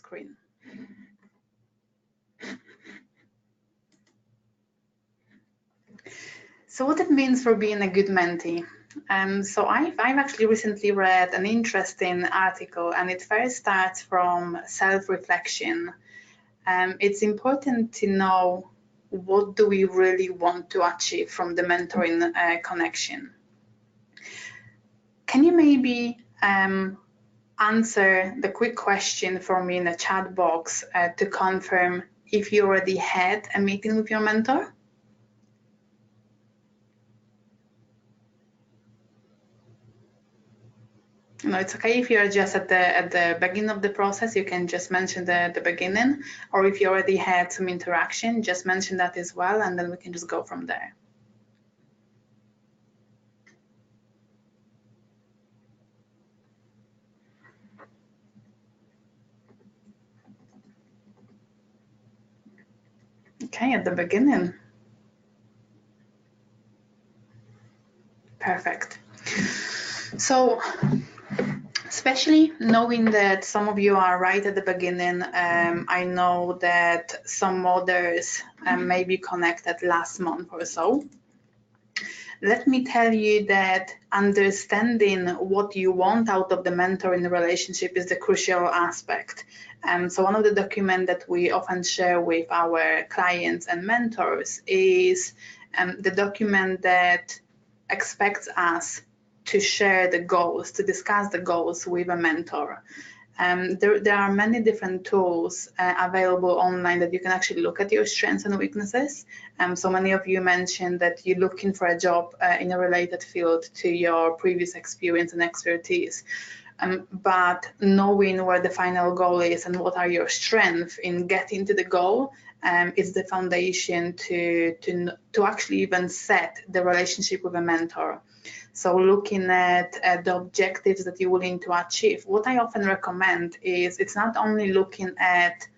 screen. So what it means for being a good mentee. So I've actually recently read an interesting article, and it first starts from self-reflection. It's important to know, what do we really want to achieve from the mentoring connection? Can you maybe answer the quick question for me in the chat box to confirm if you already had a meeting with your mentor? No, it's okay if you're just at the beginning of the process, you can just mention the beginning, or if you already had some interaction, just mention that as well, and then we can just go from there. Okay, at the beginning. Perfect. So, especially knowing that some of you are right at the beginning, I know that some others may be connected last month or so. Let me tell you that understanding what you want out of the mentoring relationship is the crucial aspect. So one of the documents that we often share with our clients and mentors is the document that expects us to share the goals, to discuss the goals with a mentor. There are many different tools available online that you can actually look at your strengths and weaknesses. So many of you mentioned that you're looking for a job in a related field to your previous experience and expertise. But knowing where the final goal is and what are your strengths in getting to the goal is the foundation to actually even set the relationship with a mentor. So looking at the objectives that you're willing to achieve, what I often recommend is it's not only looking at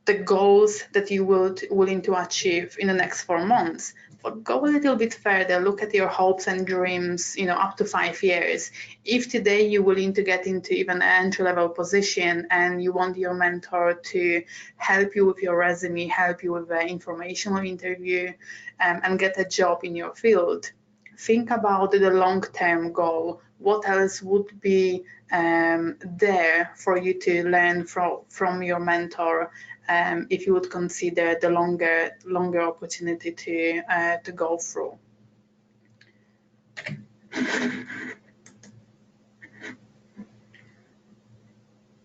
the goals that you willing to achieve in the next 4 months, but go a little bit further, look at your hopes and dreams, up to 5 years. If today you're willing to get into even an entry-level position and you want your mentor to help you with your resume, help you with an informational interview, and get a job in your field, think about the long-term goal. What else would be there for you to learn from your mentor if you would consider the longer opportunity to go through?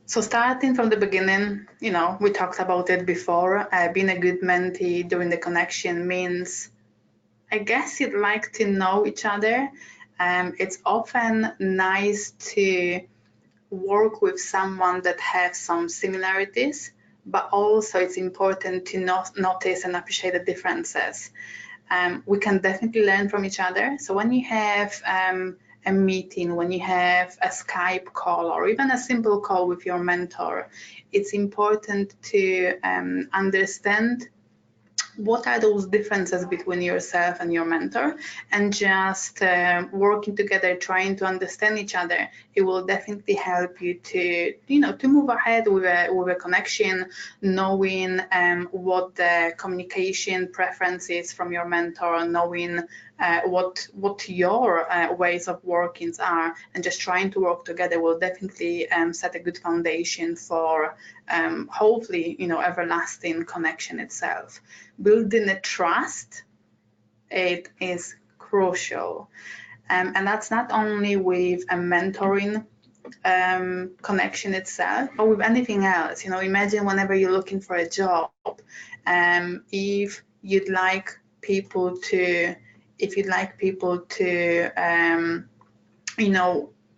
So starting from the beginning, we talked about it before. Being a good mentee during the connection means, I guess, you'd like to know each other. It's often nice to work with someone that has some similarities, but also it's important to notice and appreciate the differences. We can definitely learn from each other. So when you have a meeting, when you have a Skype call, or even a simple call with your mentor, it's important to understand what are those differences between yourself and your mentor, and just working together, trying to understand each other. It will definitely help you to move ahead with a connection, knowing what the communication preferences from your mentor, knowing what your ways of working are, and just trying to work together will definitely set a good foundation for hopefully everlasting connection itself. Building a trust, it is crucial, and that's not only with a mentoring connection itself, but with anything else. Imagine whenever you're looking for a job, if you'd like people to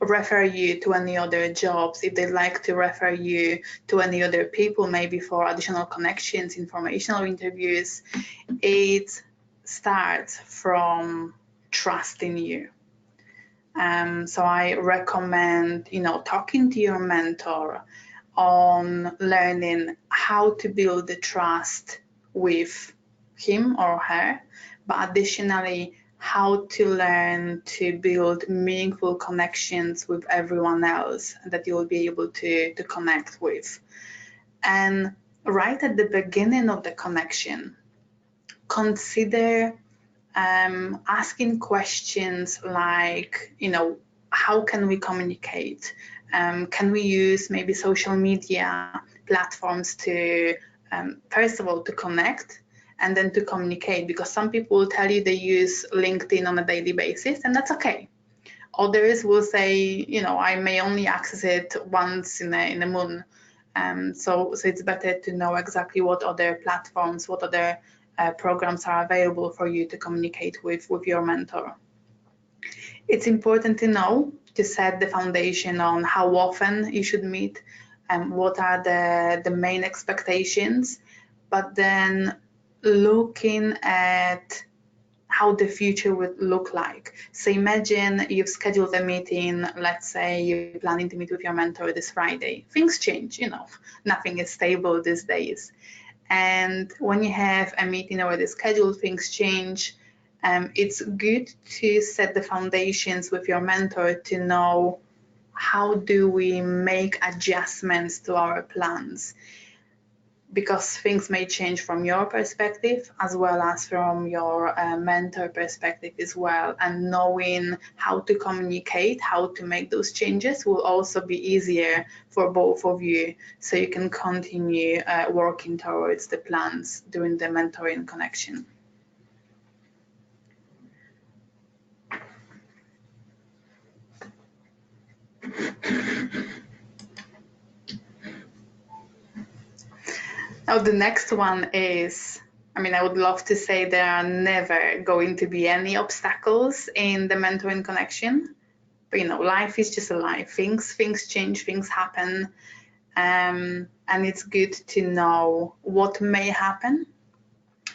refer you to any other jobs, if they'd like to refer you to any other people, maybe for additional connections, informational interviews, it starts from trusting you. So I recommend, talking to your mentor on learning how to build the trust with him or her, but additionally, how to learn to build meaningful connections with everyone else that you will be able to connect with. And right at the beginning of the connection, consider asking questions like, how can we communicate? Can we use maybe social media platforms to, first of all, to connect and then to communicate? Because some people will tell you they use LinkedIn on a daily basis, and that's okay. Others will say, I may only access it once in a moon. So it's better to know exactly what other platforms, what other programs are available for you to communicate with your mentor. It's important to know to set the foundation on how often you should meet and what are the main expectations, but then looking at how the future would look like. So imagine you've scheduled a meeting, let's say you're planning to meet with your mentor this Friday. Things change, nothing is stable these days. And when you have a meeting already scheduled, things change. It's good to set the foundations with your mentor to know how do we make adjustments to our plans, because things may change from your perspective as well as from your mentor perspective as well. And knowing how to communicate, how to make those changes will also be easier for both of you, so you can continue working towards the plans during the mentoring connection. Now the next one is, I would love to say there are never going to be any obstacles in the mentoring connection, but life is just a life. Things change, things happen, and it's good to know what may happen,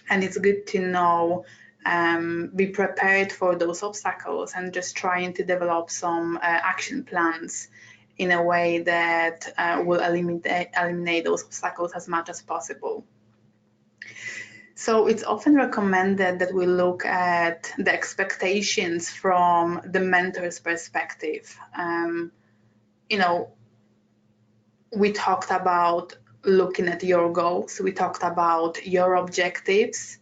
and it's good to know, be prepared for those obstacles and just trying to develop some action plans in a way that will eliminate those obstacles as much as possible. So it's often recommended that we look at the expectations from the mentor's perspective. We talked about looking at your goals. We talked about your objectives.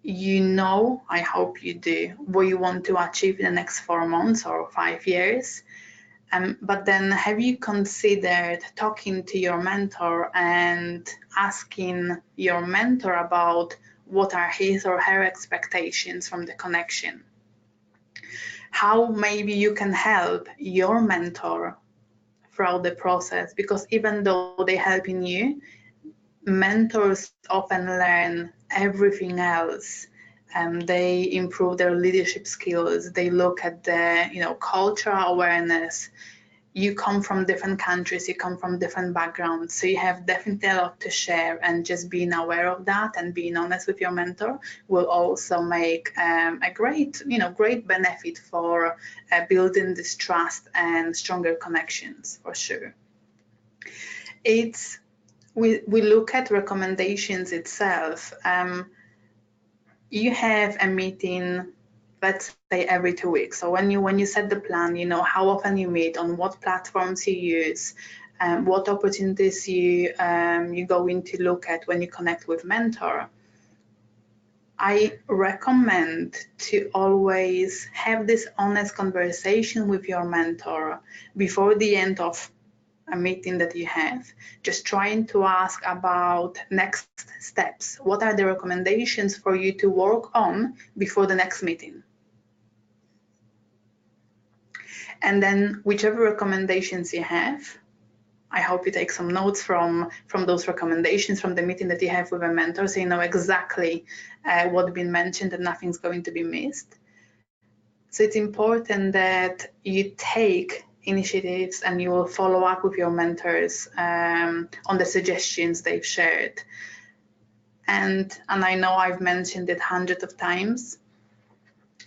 I hope you do, what you want to achieve in the next 4 months or 5 years. But then have you considered talking to your mentor and asking your mentor about what are his or her expectations from the connection? How maybe you can help your mentor throughout the process, because even though they're helping you, mentors often learn everything else. They improve their leadership skills. They look at the cultural awareness. You come from different countries, you come from different backgrounds, so you have definitely a lot to share, and just being aware of that and being honest with your mentor will also make a great benefit for building this trust and stronger connections, for sure. We look at recommendations itself. You have a meeting, let's say every 2 weeks. So when you set the plan, how often you meet, on what platforms you use, what opportunities you going to look at when you connect with mentor. I recommend to always have this honest conversation with your mentor before the end of a meeting that you have, just trying to ask about next steps. What are the recommendations for you to work on before the next meeting? And then whichever recommendations you have, I hope you take some notes from those recommendations from the meeting that you have with a mentor, so you know exactly what's been mentioned and nothing's going to be missed. So it's important that you take initiatives and you will follow up with your mentors on the suggestions they've shared. And I know I've mentioned it hundreds of times,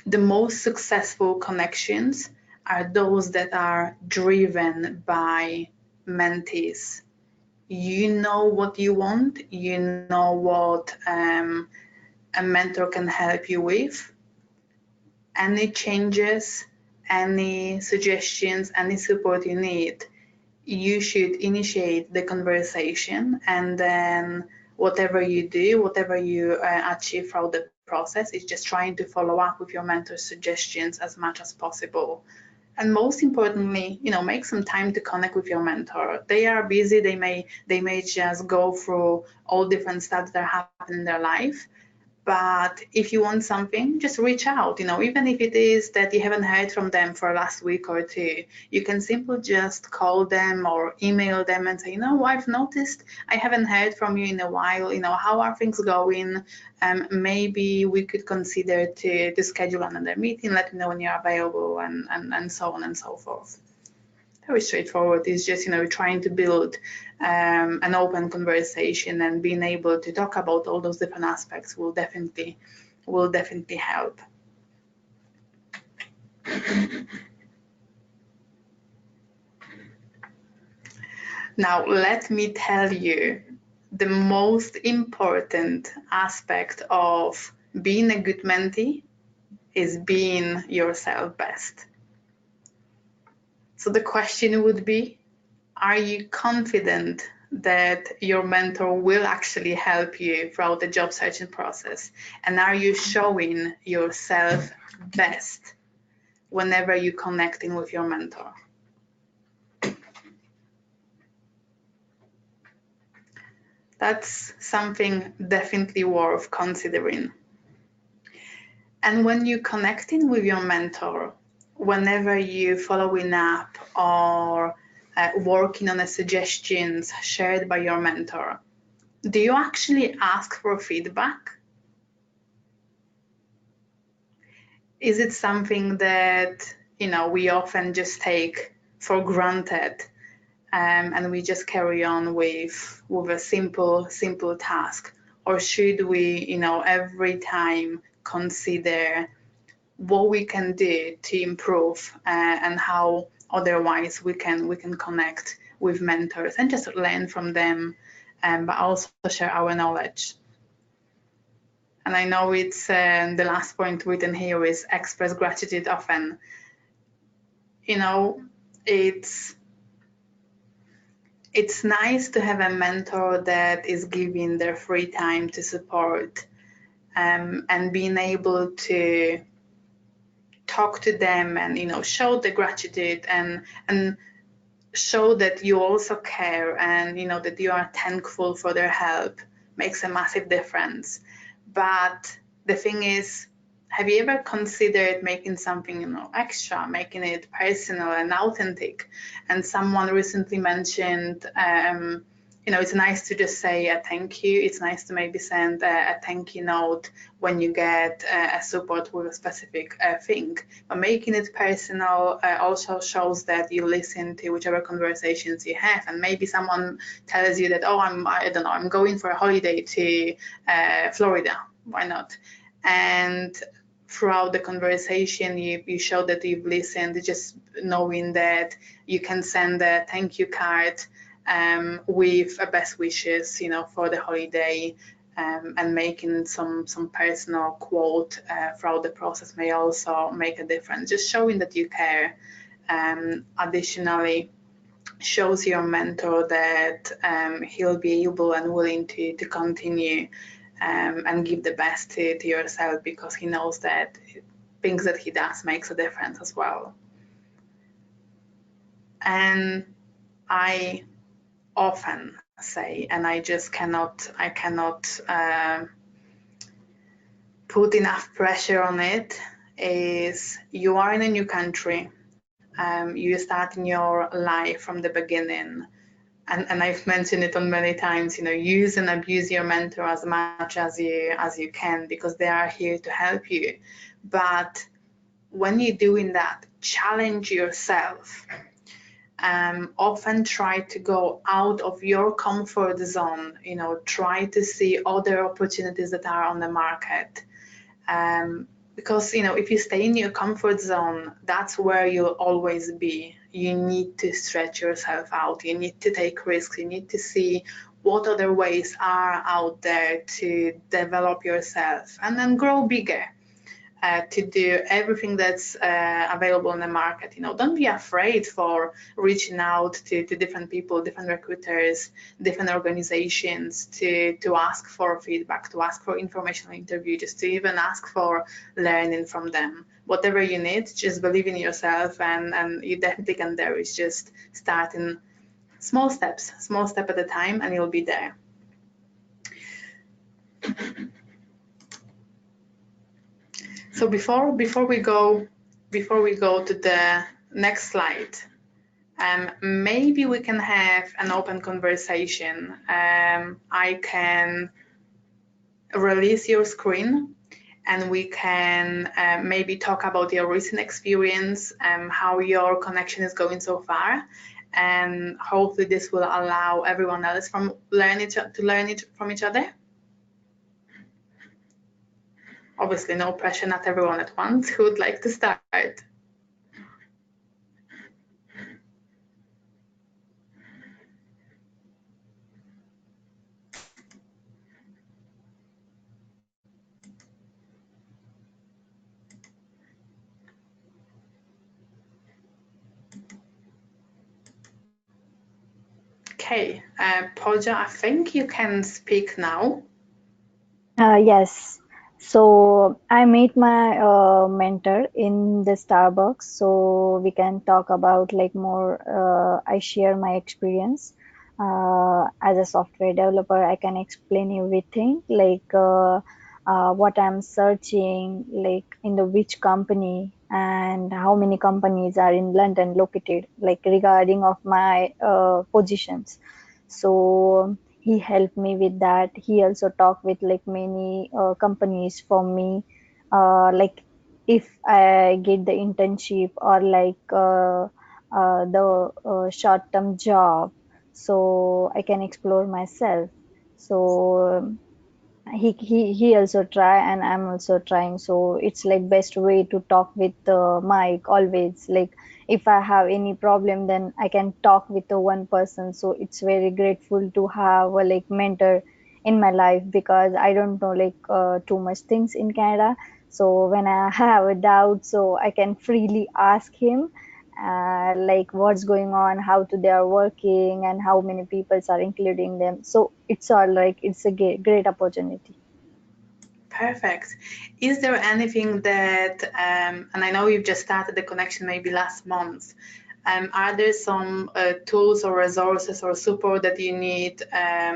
the most successful connections are those that are driven by mentees. You know what you want, you know what a mentor can help you with, any changes, any suggestions, any support you need, you should initiate the conversation, and then whatever you do, whatever you achieve throughout the process, is just trying to follow up with your mentor's suggestions as much as possible. And most importantly, make some time to connect with your mentor. They are busy. They may just go through all different stuff that are happening in their life. But if you want something, just reach out, even if it is that you haven't heard from them for last week or two, you can simply just call them or email them and say, I've noticed I haven't heard from you in a while, how are things going? Maybe we could consider to schedule another meeting, let me know when you're available, and so on and so forth. Very straightforward. It's just trying to build an open conversation, and being able to talk about all those different aspects will definitely help. Now let me tell you the most important aspect of being a good mentee is being yourself best. So the question would be, are you confident that your mentor will actually help you throughout the job searching process? And are you showing yourself best whenever you're connecting with your mentor? That's something definitely worth considering. And when you're connecting with your mentor, whenever you're following up or working on the suggestions shared by your mentor, do you actually ask for feedback? Is it something that we often just take for granted, and we just carry on with a simple task? Or should we every time consider what we can do to improve, and how otherwise we can connect with mentors and just learn from them, but also share our knowledge? And I know it's the last point written here is express gratitude often. It's nice to have a mentor that is giving their free time to support, and being able to talk to them and show the gratitude and show that you also care, and that you are thankful for their help, makes a massive difference. But the thing is, have you ever considered making something extra, making it personal and authentic? And someone recently mentioned it's nice to just say a thank you. It's nice to maybe send a thank you note when you get a support with a specific thing. But making it personal also shows that you listen to whichever conversations you have. And maybe someone tells you that, I'm going for a holiday to Florida. Why not? And throughout the conversation, you show that you've listened, just knowing that you can send a thank you card with a best wishes, for the holiday, and making some personal quote throughout the process may also make a difference. Just showing that you care. Additionally, shows your mentor that he'll be able and willing to continue and give the best to yourself, because he knows that things that he does makes a difference as well. And I often say, and I cannot put enough pressure on it, is you are in a new country, you're starting your life from the beginning, and I've mentioned it on many times, use and abuse your mentor as much as you can, because they are here to help you. But when you're doing that, challenge yourself. Often try to go out of your comfort zone, try to see other opportunities that are on the market. Because, if you stay in your comfort zone, that's where you'll always be. You need to stretch yourself out. You need to take risks. You need to see what other ways are out there to develop yourself and then grow bigger. to do everything that's available in the market. Don't be afraid for reaching out to different people, different recruiters, different organizations to ask for feedback, to ask for informational interview, just to even ask for learning from them. Whatever you need, just believe in yourself, and you definitely can do. It's just starting small steps, small step at a time, and you'll be there. So before we go to the next slide, maybe we can have an open conversation. I can release your screen, and we can maybe talk about your recent experience, how your connection is going so far, and hopefully this will allow everyone else to learn it from each other. Obviously, no pressure, not everyone at once. Who would like to start? Okay, Pooja, I think you can speak now. Yes. So I meet my mentor in the Starbucks, so we can talk about like more. I share my experience as a software developer. I can explain everything, like what I'm searching, like in the which company and how many companies are in London located, like regarding of my positions. So he helped me with that. He also talked with like many companies for me, like if I get the internship or like the short term job, so I can explore myself. So he also try and I'm also trying, so it's like best way to talk with Mike always. Like if I have any problem, then I can talk with the one person. So it's very grateful to have a like mentor in my life, because I don't know like too much things in Canada. So when I have a doubt, so I can freely ask him, like what's going on, how to they are working, and how many people are including them. So it's all like it's a great opportunity. Perfect. Is there anything that, and I know you've just started the connection maybe last month, are there some tools or resources or support that you need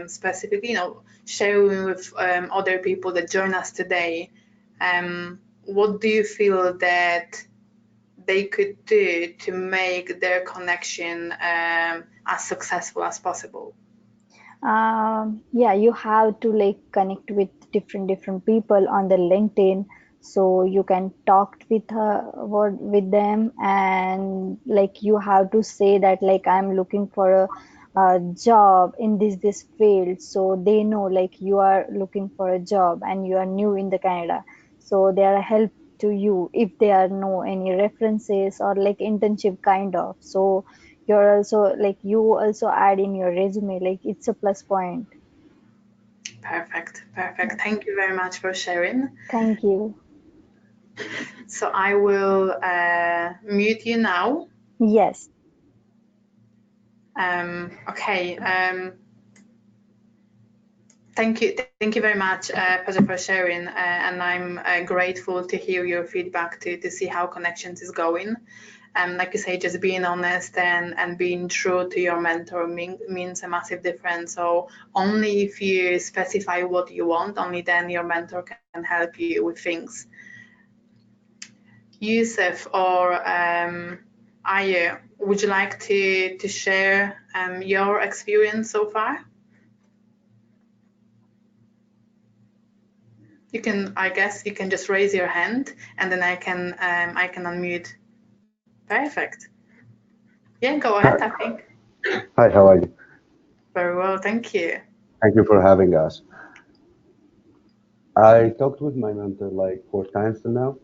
specifically, sharing with other people that join us today? What do you feel that they could do to make their connection as successful as possible? Yeah, you have to like connect with different people on the LinkedIn, so you can talk with her with them, and like you have to say that like I'm looking for a job in this field, so they know like you are looking for a job and you are new in the Canada, so they are help to you if there are no any references or like internship kind of. So you're also like you also add in your resume, like it's a plus point. Perfect, perfect. Yes, Thank you very much for sharing. thank you. So I will mute you now. Yes. Okay. Thank you very much, Paja, for sharing. And I'm grateful to hear your feedback to see how connections is going. Like you say, just being honest and being true to your mentor means a massive difference. So only if you specify what you want, only then your mentor can help you with things. Yusuf or Aya, would you like to share your experience so far? You can, I guess, you can just raise your hand, and then I can unmute. Perfect. Yeah, go ahead. I Hi, think hi, how are you? very well. Thank you. Thank you for having us. I talked with my mentor like 4 times now,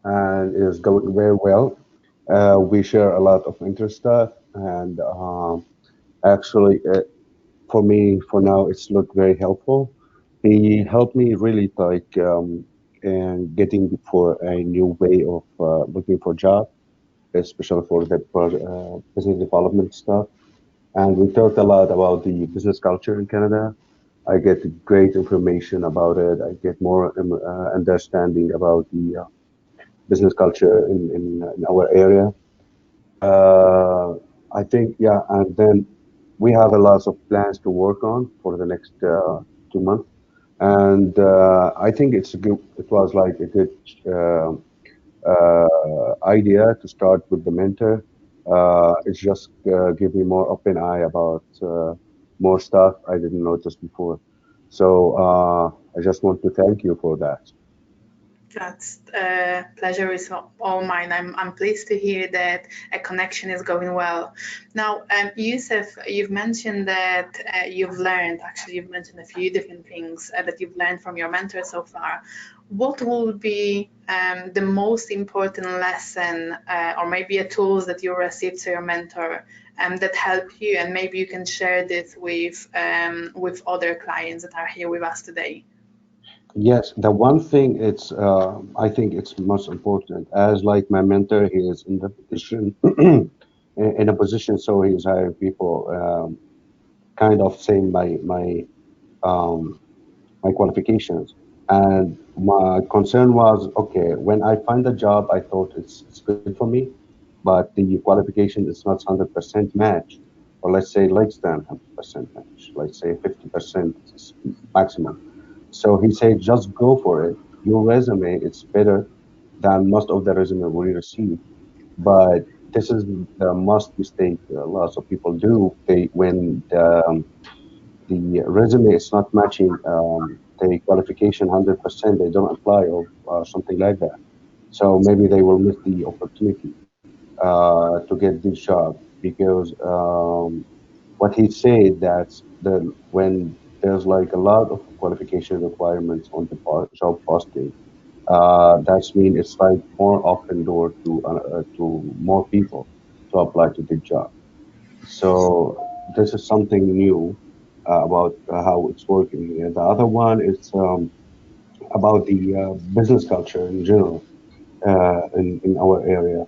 and it is going very well. We share a lot of interest stuff, and actually, for me, for now, it's looked very helpful. He helped me really like and getting for a new way of looking for job, especially for the business development stuff. And we talked a lot about the business culture in Canada. I get great information about it. I get more understanding about the business culture in our area. Uh, I think, yeah, and then we have a lot of plans to work on for the next 2 months. And I think it's a good, it was like a good idea to start with the mentor. It's just give me more open eye about more stuff I didn't notice before. So I just want to thank you for that. That's pleasure is all mine. I'm pleased to hear that a connection is going well. Now, Yusuf, you've mentioned that you've mentioned a few different things that you've learned from your mentor so far. What would be the most important lesson or maybe a tools that you received to your mentor that help you, and maybe you can share this with other clients that are here with us today? Yes, the one thing it's I think it's most important as like my mentor, he is in the position in a position so he's hiring people kind of saying um, my qualifications. And my concern was, okay, when I find a job, I thought it's good for me, but the qualification is not 100% match, or let's say less than 100% match, let's say 50% is maximum. So he said, just go for it. Your resume, it's better than most of the resume we receive. But this is the most mistake lots of people do. They when the resume is not matching the qualification 100%, they don't apply or something like that. So maybe they will miss the opportunity to get this job because what he said that when there's like a lot of qualification requirements on the job posting, that's mean it's like more open door to more people to apply to the job. So this is something new about how it's working here. The other one is about the business culture in general in our area.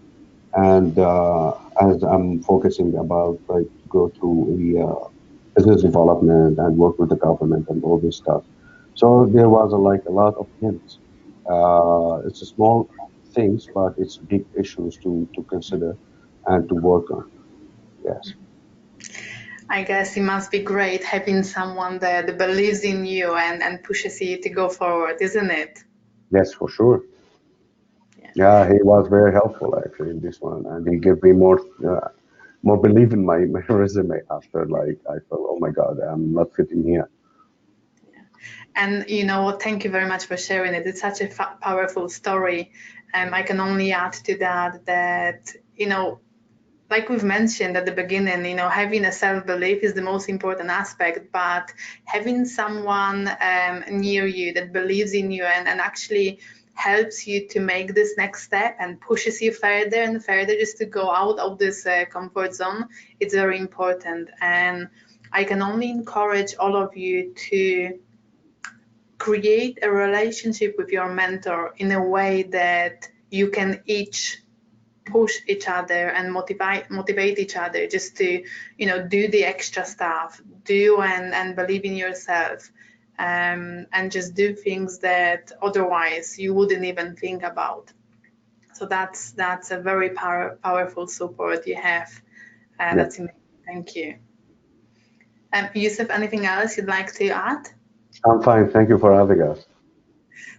And as I'm focusing about like to go through the business development and work with the government and all this stuff. So there was like a lot of hints. It's a small things, but it's big issues to consider and to work on. Yes, I guess it must be great having someone that believes in you and pushes you to go forward, isn't it? yes, for sure. Yeah. Yeah, he was very helpful actually in this one, and he gave me more belief in my resume after like I felt, oh my God, I'm not fitting here. And you know what? Thank you very much for sharing it. It's such a powerful story. I can only add to that like we've mentioned at the beginning, having a self-belief is the most important aspect, but having someone near you that believes in you and actually helps you to make this next step and pushes you further and further just to go out of this comfort zone, it's very important. And I can only encourage all of you to create a relationship with your mentor in a way that you can each push each other and motivate each other just to do the extra stuff, do and believe in yourself, and just do things that otherwise you wouldn't even think about. So that's a very powerful support you have. Yeah, That's amazing. Thank you. Yusuf, anything else you'd like to add? I'm fine. Thank you for having us.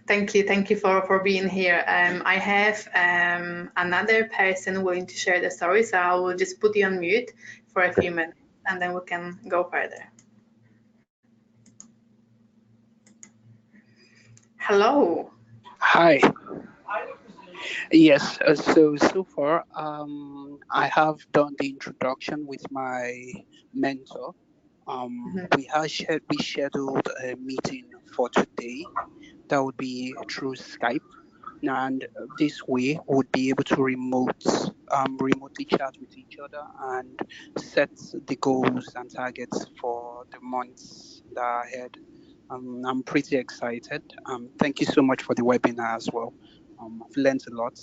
Thank you for being here. I have another person willing to share the story, so I will just put you on mute for a Okay. few minutes, and then we can go further. Hello. Hi. Yes. So far, I have done the introduction with my mentor. Mhm. We scheduled a meeting for today. That would be through Skype, and this way would be able to remotely chat with each other and set the goals and targets for the months that are ahead. I'm pretty excited. Thank you so much for the webinar as well. I've learned a lot,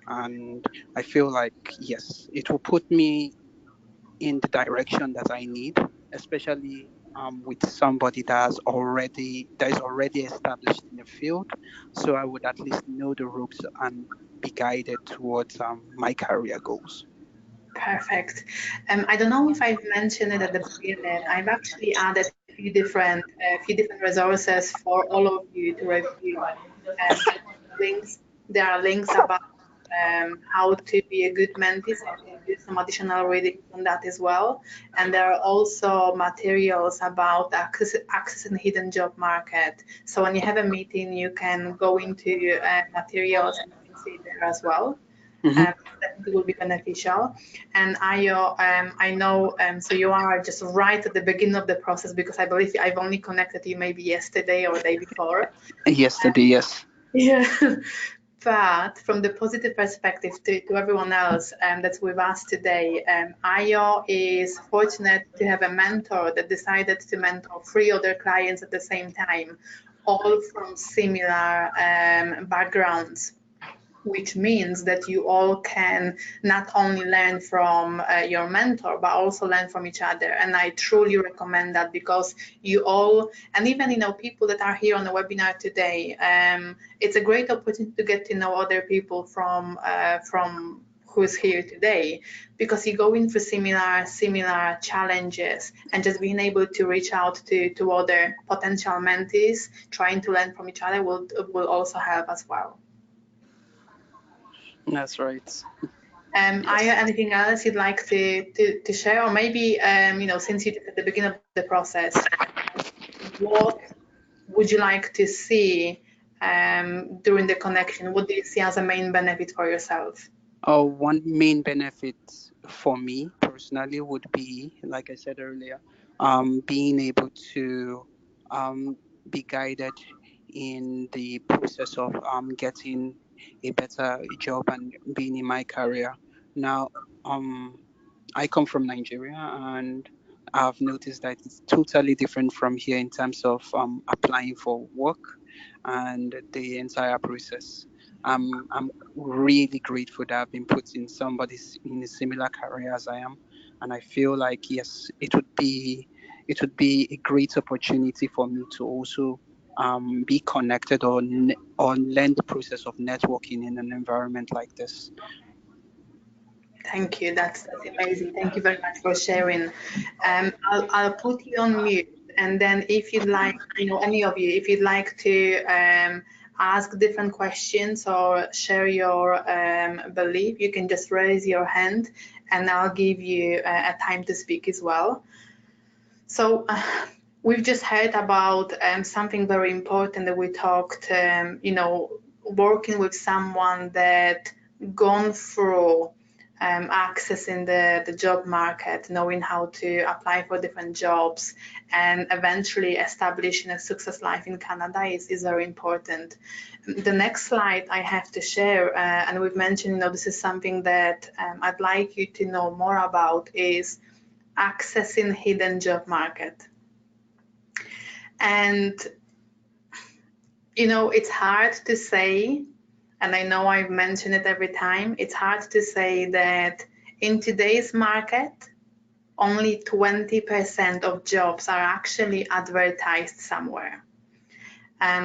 and I feel like, yes, it will put me in the direction that I need, especially with somebody that is already established in the field. So I would at least know the ropes and be guided towards my career goals. Perfect. I don't know if I've mentioned it at the beginning. I've actually added few different resources for all of you to review. Links. There are links about how to be a good mentee, so you can do some additional reading on that as well. And there are also materials about accessing hidden job market. So when you have a meeting, you can go into materials and you can see it there as well. Mm-hmm. Definitely will be beneficial. And I know, so you are just right at the beginning of the process because I believe I've only connected you maybe yesterday or the day before. Yesterday, yes. Yeah. But from the positive perspective to everyone else that's with us today, Ayo is fortunate to have a mentor that decided to mentor 3 other clients at the same time, all from similar backgrounds, which means that you all can not only learn from your mentor, but also learn from each other. And I truly recommend that because you all, and even people that are here on the webinar today, it's a great opportunity to get to know other people from who's here today, because you go in for similar challenges, and just being able to reach out to other potential mentees, trying to learn from each other will also help as well. That's right. Aya, anything else you'd like to share? Or maybe, since you did at the beginning of the process, what would you like to see during the connection? What do you see as a main benefit for yourself? One main benefit for me personally would be, like I said earlier, being able to um, be guided in the process of getting a better job and being in my career. Now, um, I come from Nigeria, and I've noticed that it's totally different from here in terms of applying for work and the entire process. I'm really grateful that I've been put in in a similar career as I am, and I feel like, yes, it would be a great opportunity for me to also be connected or learn the process of networking in an environment like this. Thank you. That's amazing. Thank you very much for sharing. I'll put you on mute, and then if you'd like, any of you, if you'd like to ask different questions or share your belief, you can just raise your hand, and I'll give you a time to speak as well. So we've just heard about something very important that we talked, working with someone that gone through accessing the job market, knowing how to apply for different jobs, and eventually establishing a success life in Canada is very important. The next slide I have to share, and we've mentioned, this is something that I'd like you to know more about, is accessing hidden job market. And it's hard to say, and I know I've mentioned it every time, it's hard to say that in today's market only 20% of jobs are actually advertised somewhere.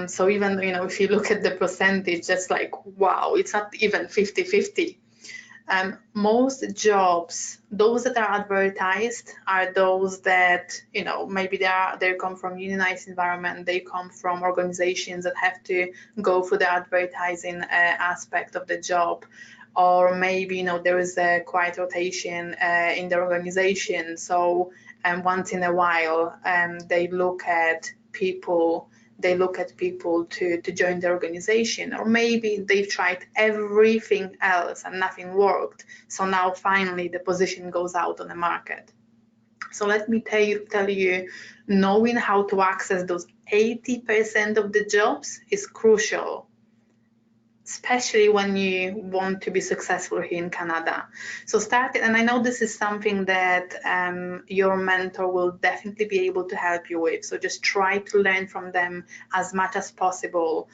So even if you look at the percentage, that's like, wow, it's not even 50-50. Most jobs, those that are advertised, are those that maybe they come from unionized environment, they come from organizations that have to go through the advertising aspect of the job, or maybe there is a quiet rotation in the organization. So once in a while they look at people to join the organization, or maybe they've tried everything else and nothing worked. So now finally the position goes out on the market. So let me tell you, knowing how to access those 80% of the jobs is crucial. especially when you want to be successful here in Canada. So start it, and I know this is something that your mentor will definitely be able to help you with. So just try to learn from them as much as possible.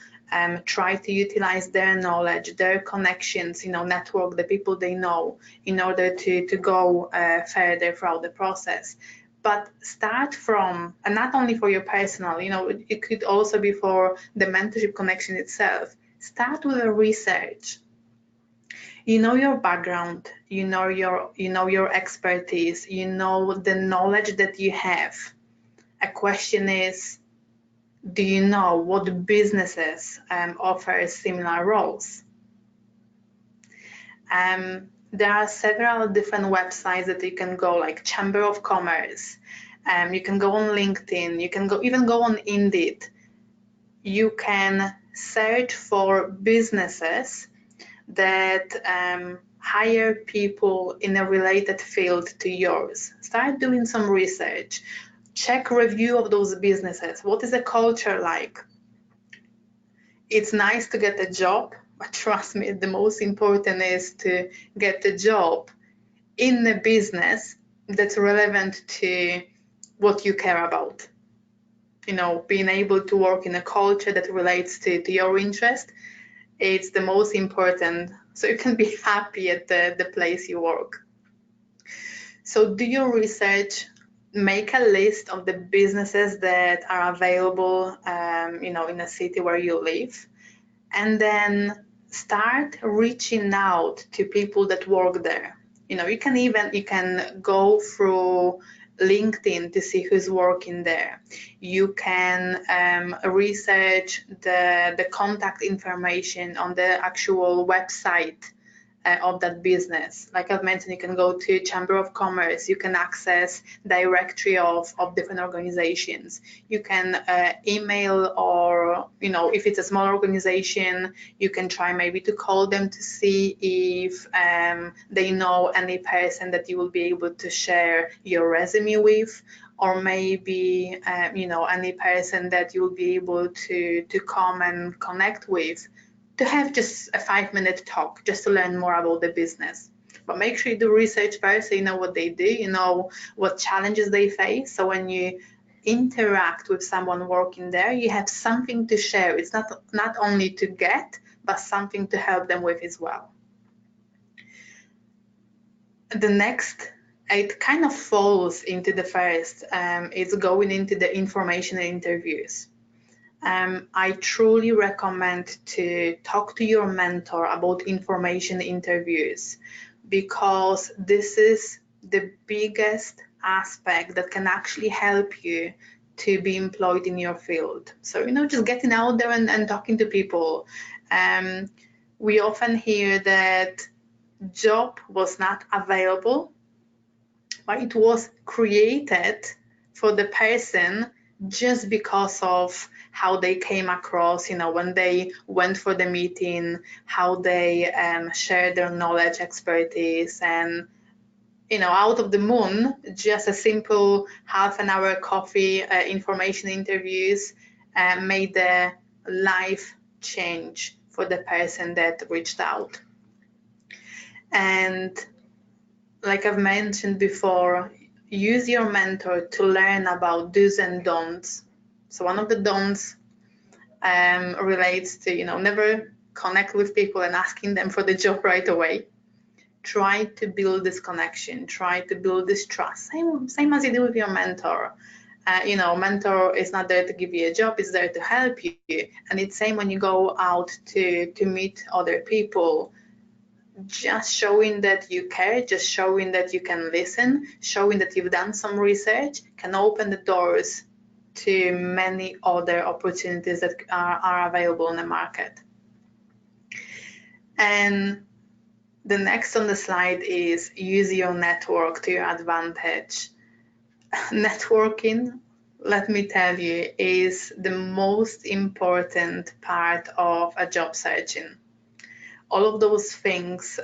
Try to utilize their knowledge, their connections, network, the people they know, in order to go further throughout the process. But start from, and not only for your personal, it could also be for the mentorship connection itself. Start with a research. You know your background, you know your expertise, you know the knowledge that you have. A question is, do you know what businesses offer similar roles? There are several different websites that you can go, like Chamber of Commerce. You can go on LinkedIn. You can even go on Indeed. You can search for businesses that hire people in a related field to yours. Start doing some research. Check review of those businesses. What is the culture like? It's nice to get a job, but trust me, the most important is to get a job in a business that's relevant to what you care about. Being able to work in a culture that relates to your interest, it's the most important, so you can be happy at the place you work. So do your research, make a list of the businesses that are available, in a city where you live, and then start reaching out to people that work there. You can go through LinkedIn to see who's working there. You can research the contact information on the actual website of that business. Like I've mentioned, you can go to Chamber of Commerce, you can access directory of different organizations. You can email, or if it's a small organization, you can try maybe to call them to see if they know any person that you will be able to share your resume with, or maybe any person that you'll be able to come and connect with, to have just a 5-minute talk, just to learn more about the business. But make sure you do research first, so you know what they do, you know what challenges they face. So when you interact with someone working there, you have something to share. It's not only to get, but something to help them with as well. The next, it kind of falls into the first, it's going into the information interviews. I truly recommend to talk to your mentor about information interviews, because this is the biggest aspect that can actually help you to be employed in your field. So, just getting out there and talking to people. We often hear that job was not available, but it was created for the person just because of how they came across, when they went for the meeting, how they shared their knowledge, expertise, and out of the moon, just a simple half-an-hour coffee, information interviews made the life change for the person that reached out. And like I've mentioned before, use your mentor to learn about do's and don'ts. So one of the don'ts relates to, never connect with people and asking them for the job right away. Try to build this connection. Try to build this trust. Same as you do with your mentor. Mentor is not there to give you a job, it's there to help you. And it's same when you go out to meet other people. Just showing that you care, just showing that you can listen, showing that you've done some research can open the doors to many other opportunities that are available in the market. And the next on the slide is use your network to your advantage. Networking, let me tell you, is the most important part of a job searching. All of those things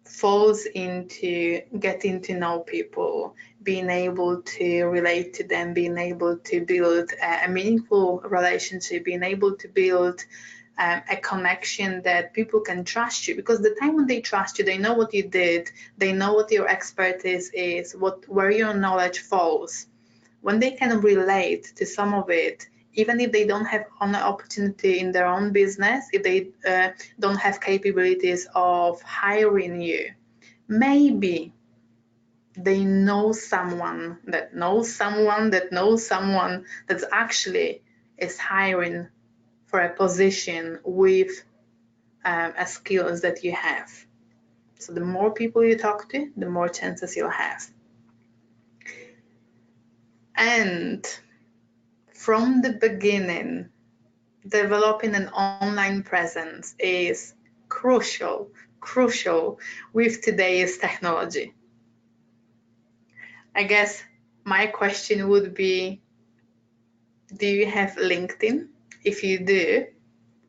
falls into getting to know people, being able to relate to them, being able to build a meaningful relationship, being able to build a connection that people can trust you, because the time when they trust you, they know what you did, they know what your expertise is, where your knowledge falls. When they can relate to some of it, even if they don't have an opportunity in their own business, if they don't have capabilities of hiring you, maybe they know someone that knows someone that knows someone that actually is hiring for a position with a skills that you have. So the more people you talk to, the more chances you'll have. And from the beginning, developing an online presence is crucial with today's technology. I guess my question would be, do you have LinkedIn? If you do,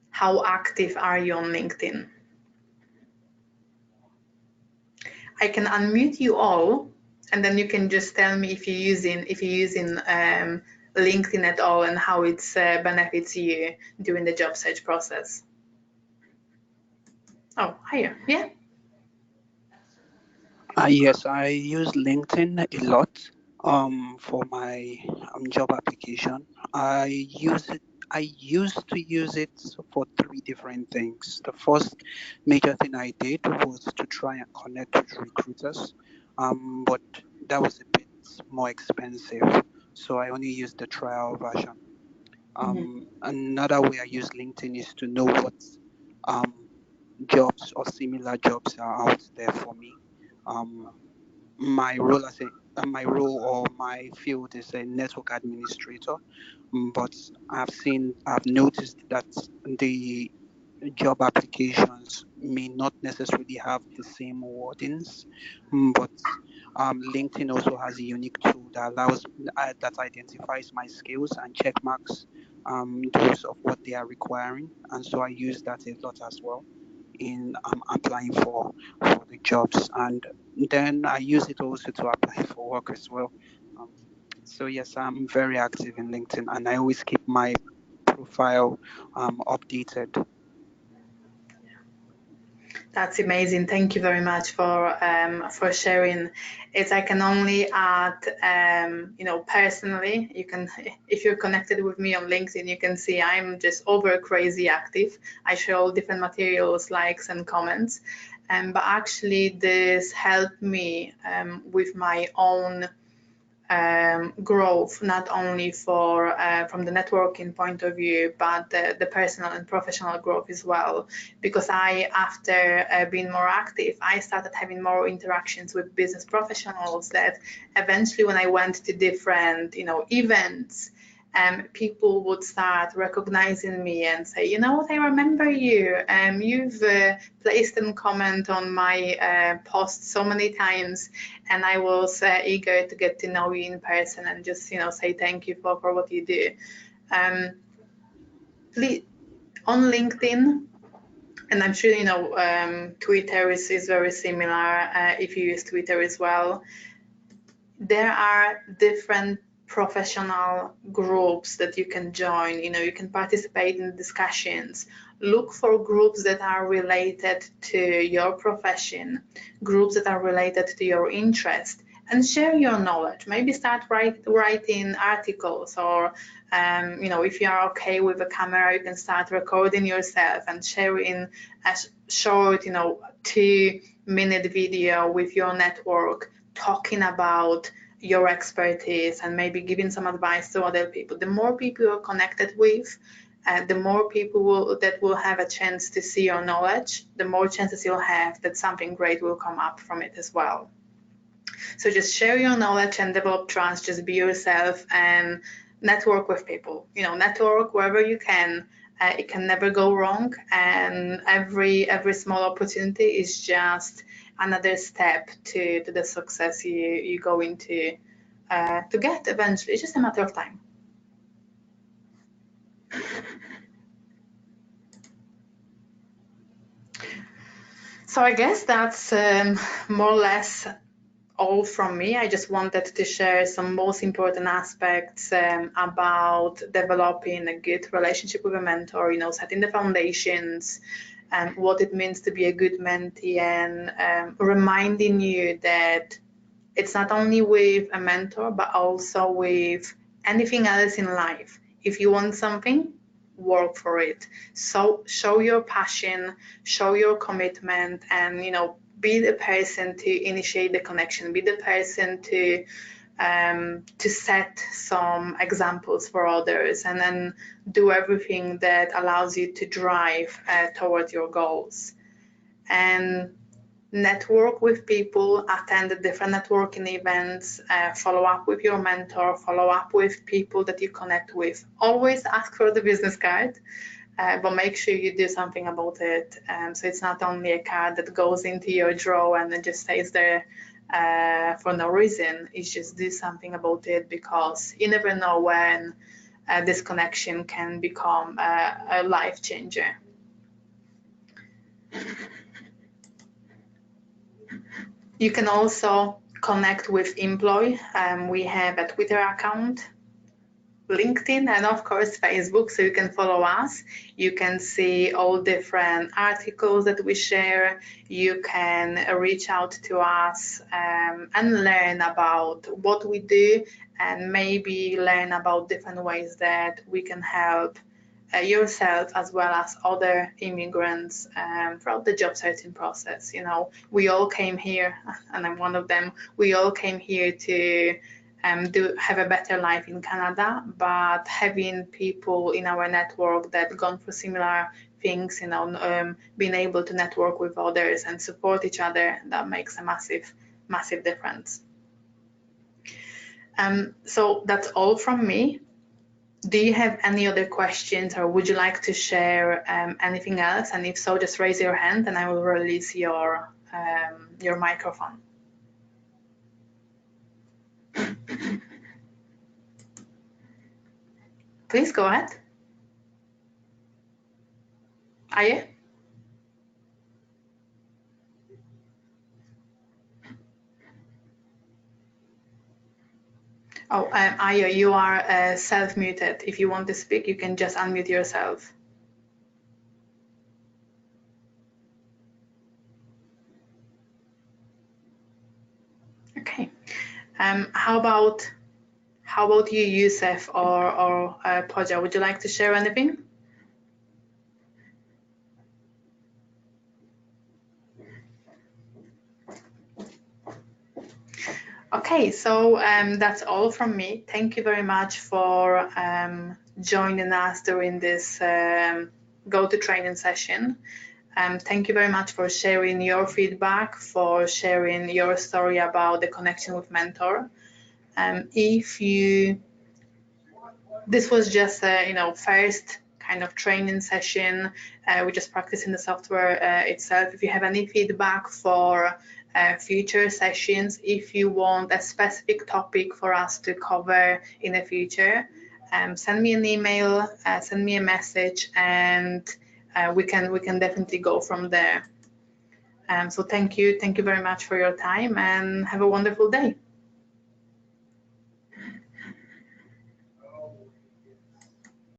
how active are you on LinkedIn? I can unmute you all, and then you can just tell me if you're using LinkedIn at all and how it benefits you during the job search process. Oh, hiya. Yeah. Yes, I use LinkedIn a lot for my job application. I used to use it for three different things. The first major thing I did was to try and connect with recruiters, but that was a bit more expensive, so I only used the trial version. Another way I use LinkedIn is to know what um, jobs or similar jobs are out there for me. Um, my role or my field is a network administrator, but I've noticed that the job applications may not necessarily have the same wordings, but LinkedIn also has a unique tool that that identifies my skills and check marks those of what they are requiring, and so I use that a lot as well in applying for the jobs, and then I use it also to apply for work as well. Um, so yes, I'm very active in LinkedIn, and I always keep my profile updated. That's amazing. Thank you very much for sharing it. I can only add, personally, you can, if you're connected with me on LinkedIn, you can see I'm just over crazy active. I share all different materials, likes and comments. But actually this helped me with my own growth, not only for from the networking point of view, but the personal and professional growth as well. Because after being more active, I started having more interactions with business professionals that eventually, when I went to different, events, people would start recognizing me and say, you know what, I remember you. You've placed a comment on my post so many times, and I was eager to get to know you in person and just, say thank you for what you do. Please, on LinkedIn, and I'm sure Twitter is very similar if you use Twitter as well. There are different professional groups that you can join. You can participate in discussions. Look for groups that are related to your profession, groups that are related to your interest, and share your knowledge. Maybe start writing articles, or if you are okay with a camera, you can start recording yourself and sharing a short 2-minute video with your network, talking about your expertise and maybe giving some advice to other people. The more people you're connected with, the more people that will have a chance to see your knowledge, the more chances you'll have that something great will come up from it as well. So just share your knowledge and develop trust. Just be yourself and network with people. Network wherever you can. It can never go wrong, and every small opportunity is just another step to the success you go into to get eventually. It's just a matter of time. So I guess that's more or less all from me. I just wanted to share some most important aspects about developing a good relationship with a mentor, you know, setting the foundations and what it means to be a good mentee, and reminding you that it's not only with a mentor, but also with anything else in life. If you want something, work for it. So show your passion, show your commitment, and, you know, be the person to initiate the connection, be the person to set some examples for others, and then do everything that allows you to drive towards your goals. And network with people, attend the different networking events, follow up with your mentor, follow up with people that you connect with. Always ask for the business card, but make sure you do something about it. So it's not only a card that goes into your drawer and then just stays there for no reason. It's just do something about it, because you never know when this connection can become a life changer. You can also connect with Employ. We have a Twitter account, LinkedIn, and of course Facebook, so you can follow us. You can see all different articles that we share. You can reach out to us and learn about what we do, and maybe learn about different ways that we can help yourself as well as other immigrants throughout the job searching process. You know, we all came here, and I'm one of them, we all came here to have a better life in Canada, but having people in our network that gone through similar things, you know, being able to network with others and support each other, that makes a massive difference. So that's all from me. Do you have any other questions, or would you like to share anything else? And if so, just raise your hand and I will release your microphone. Please go ahead. Aya? Oh, Aya, you are self-muted. If you want to speak, you can just unmute yourself. Okay. How about you, Youssef or Pooja? Would you like to share anything? Okay, so that's all from me. Thank you very much for joining us during this Go to Training session. Thank you very much for sharing your feedback, for sharing your story about the connection with Mentor. This was just a first kind of training session. We're just practicing the software itself. If you have any feedback for future sessions, if you want a specific topic for us to cover in the future, send me an email, send me a message, and we can definitely go from there. So thank you very much for your time, and have a wonderful day.